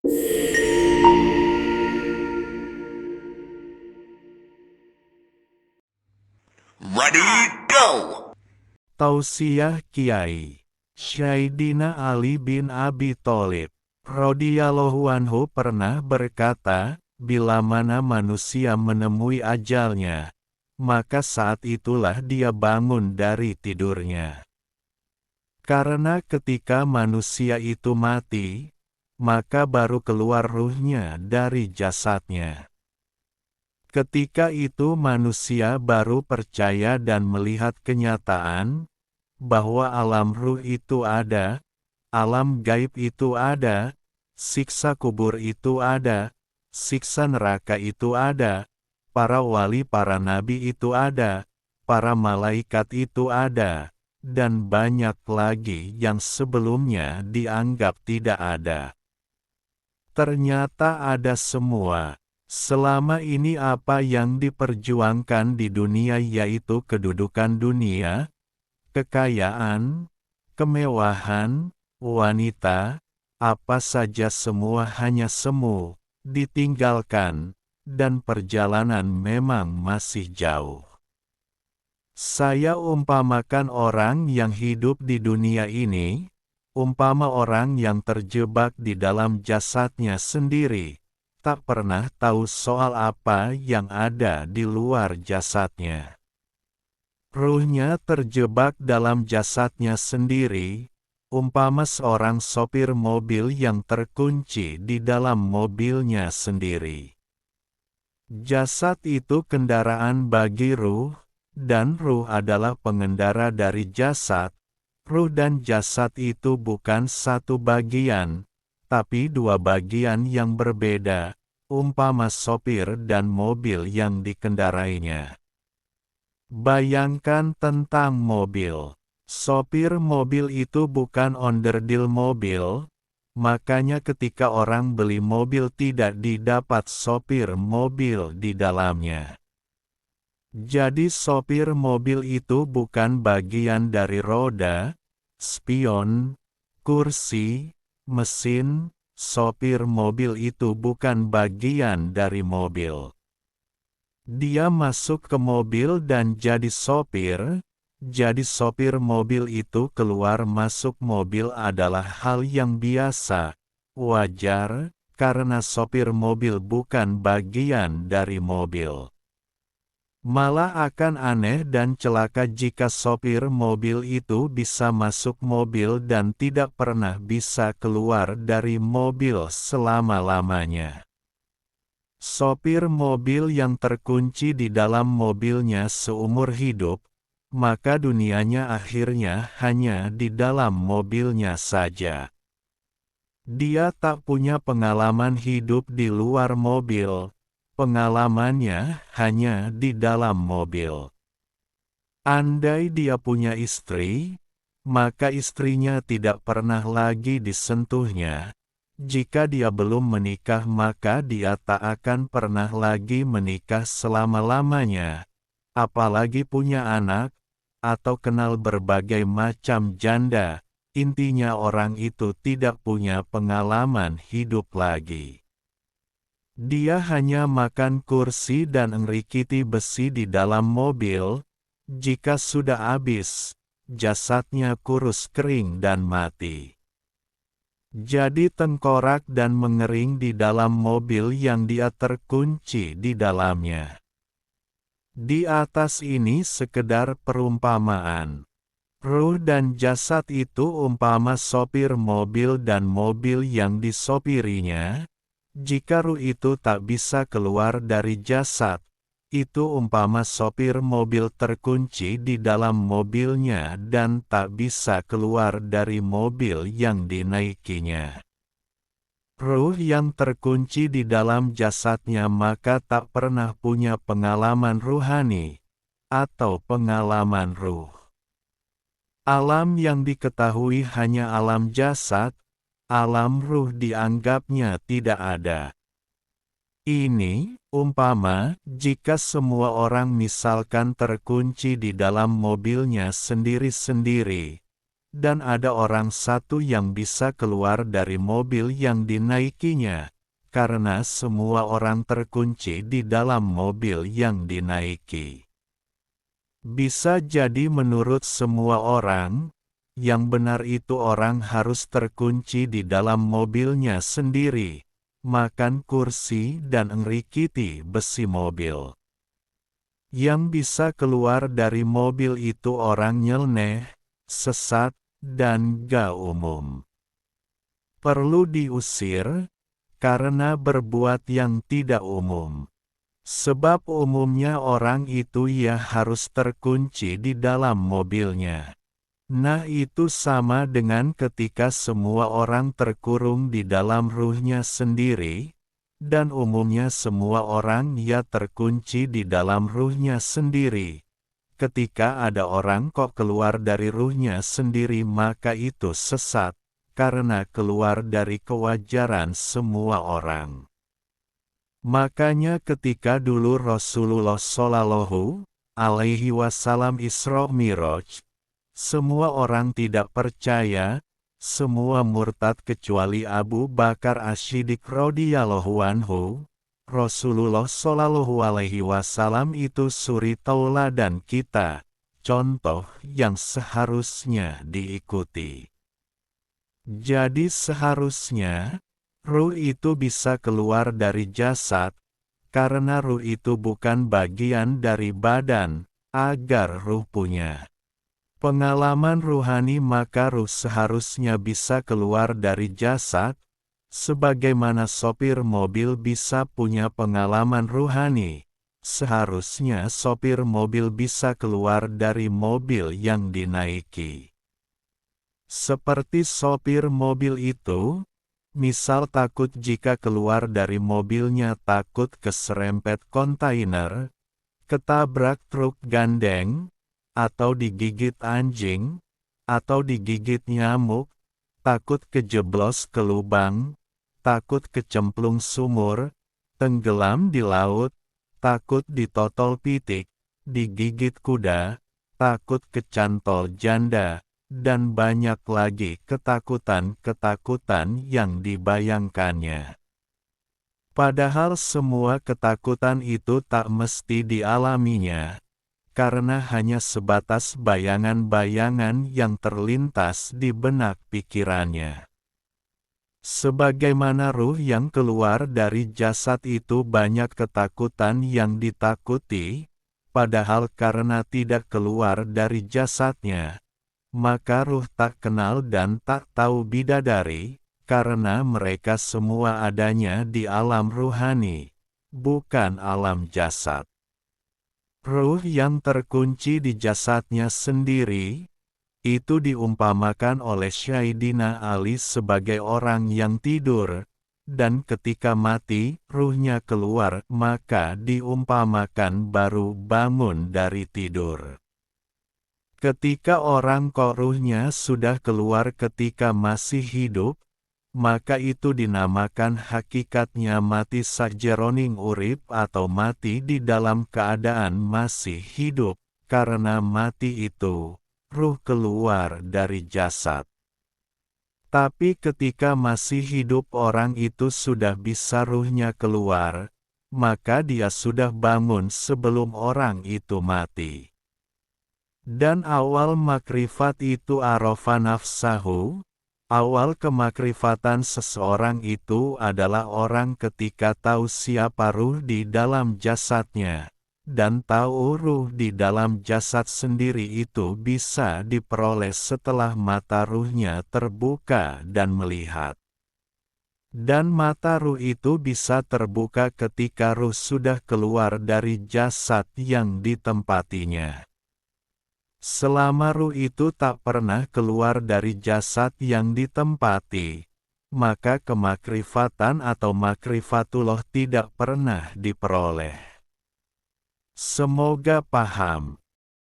Ready, go! Tausiah Kiai Syaidina Ali bin Abi Tholib radhiyallahu anhu pernah berkata, bila mana manusia menemui ajalnya, maka saat itulah dia bangun dari tidurnya. Karena ketika manusia itu mati, maka baru keluar ruhnya dari jasadnya. Ketika itu manusia baru percaya dan melihat kenyataan, bahwa alam ruh itu ada, alam gaib itu ada, siksa kubur itu ada, siksa neraka itu ada, para wali para nabi itu ada, para malaikat itu ada, dan banyak lagi yang sebelumnya dianggap tidak ada. Ternyata ada semua. Selama ini apa yang diperjuangkan di dunia yaitu kedudukan dunia, kekayaan, kemewahan, wanita, apa saja semua hanya semu, ditinggalkan, dan perjalanan memang masih jauh. Saya umpamakan orang yang hidup di dunia ini, umpama orang yang terjebak di dalam jasadnya sendiri, tak pernah tahu soal apa yang ada di luar jasadnya. Ruhnya terjebak dalam jasadnya sendiri, umpama seorang sopir mobil yang terkunci di dalam mobilnya sendiri. Jasad itu kendaraan bagi ruh, dan ruh adalah pengendara dari jasad. Ruh dan jasad itu bukan satu bagian, tapi dua bagian yang berbeda, umpama sopir dan mobil yang dikendarainya. Bayangkan tentang mobil. Sopir mobil itu bukan onderdil mobil, makanya ketika orang beli mobil tidak didapat sopir mobil di dalamnya. Jadi sopir mobil itu bukan bagian dari roda, spion, kursi, mesin. Sopir mobil itu bukan bagian dari mobil. Dia masuk ke mobil dan jadi sopir. Jadi sopir mobil itu keluar masuk mobil adalah hal yang biasa, wajar, karena sopir mobil bukan bagian dari mobil. Malah akan aneh dan celaka jika sopir mobil itu bisa masuk mobil dan tidak pernah bisa keluar dari mobil selama-lamanya. Sopir mobil yang terkunci di dalam mobilnya seumur hidup, maka dunianya akhirnya hanya di dalam mobilnya saja. Dia tak punya pengalaman hidup di luar mobil. Pengalamannya hanya di dalam mobil. Andai dia punya istri, maka istrinya tidak pernah lagi disentuhnya. Jika dia belum menikah maka dia tak akan pernah lagi menikah selama-lamanya. Apalagi punya anak, atau kenal berbagai macam janda, intinya orang itu tidak punya pengalaman hidup lagi. Dia hanya makan kursi dan ngerikiti besi di dalam mobil. Jika sudah habis, jasadnya kurus kering dan mati. Jadi tengkorak dan mengering di dalam mobil yang dia terkunci di dalamnya. Di atas ini sekedar perumpamaan. Ruh dan jasad itu umpama sopir mobil dan mobil yang disopirinya. Jika ruh itu tak bisa keluar dari jasad, itu umpama sopir mobil terkunci di dalam mobilnya dan tak bisa keluar dari mobil yang dinaikinya. Ruh yang terkunci di dalam jasadnya maka tak pernah punya pengalaman ruhani, atau pengalaman ruh. Alam yang diketahui hanya alam jasad, alam ruh dianggapnya tidak ada. Ini, umpama, jika semua orang misalkan terkunci di dalam mobilnya sendiri-sendiri, dan ada orang satu yang bisa keluar dari mobil yang dinaikinya, karena semua orang terkunci di dalam mobil yang dinaiki. Bisa jadi menurut semua orang, yang benar itu orang harus terkunci di dalam mobilnya sendiri, makan kursi dan ngerikiti besi mobil. Yang bisa keluar dari mobil itu orang nyeleneh, sesat, dan gak umum. Perlu diusir, karena berbuat yang tidak umum. Sebab umumnya orang itu ya harus terkunci di dalam mobilnya. Nah itu sama dengan ketika semua orang terkurung di dalam ruhnya sendiri, dan umumnya semua orang ya terkunci di dalam ruhnya sendiri. Ketika ada orang kok keluar dari ruhnya sendiri maka itu sesat, karena keluar dari kewajaran semua orang. Makanya ketika dulu Rasulullah Shallallahu Alaihi Wasallam Isra Miraj, semua orang tidak percaya, semua murtad kecuali Abu Bakar Asy-Siddiq radhiyallahu anhu. Rasulullah Shallallahu Alaihi Wasallam itu suri tauladan kita, contoh yang seharusnya diikuti. Jadi seharusnya, ruh itu bisa keluar dari jasad, karena ruh itu bukan bagian dari badan, agar ruh punya pengalaman ruhani maka ruh seharusnya bisa keluar dari jasad, sebagaimana sopir mobil bisa punya pengalaman ruhani, seharusnya sopir mobil bisa keluar dari mobil yang dinaiki. Seperti sopir mobil itu, misal takut jika keluar dari mobilnya takut keserempet kontainer, ketabrak truk gandeng, atau digigit anjing, atau digigit nyamuk, takut kejeblos ke lubang, takut kecemplung sumur, tenggelam di laut, takut ditotol pitik, digigit kuda, takut kecantol janda, dan banyak lagi ketakutan-ketakutan yang dibayangkannya. Padahal semua ketakutan itu tak mesti dialaminya, karena hanya sebatas bayangan-bayangan yang terlintas di benak pikirannya. Sebagaimana ruh yang keluar dari jasad itu banyak ketakutan yang ditakuti, padahal karena tidak keluar dari jasadnya, maka ruh tak kenal dan tak tahu bidadari, karena mereka semua adanya di alam ruhani, bukan alam jasad. Ruh yang terkunci di jasadnya sendiri, itu diumpamakan oleh Sayyidina Ali sebagai orang yang tidur, dan ketika mati, ruhnya keluar, maka diumpamakan baru bangun dari tidur. Ketika orang kok ruhnya sudah keluar ketika masih hidup, maka itu dinamakan hakikatnya mati sakjeroning urip atau mati di dalam keadaan masih hidup, karena mati itu ruh keluar dari jasad. Tapi ketika masih hidup orang itu sudah bisa ruhnya keluar, maka dia sudah bangun sebelum orang itu mati. Dan awal makrifat itu arafa nafsahu, awal kemakrifatan seseorang itu adalah orang ketika tahu siapa ruh di dalam jasadnya. Dan tahu ruh di dalam jasad sendiri itu bisa diperoleh setelah mata ruhnya terbuka dan melihat. Dan mata ruh itu bisa terbuka ketika ruh sudah keluar dari jasad yang ditempatinya. Selama ruh itu tak pernah keluar dari jasad yang ditempati, maka kemakrifatan atau makrifatullah tidak pernah diperoleh. Semoga paham.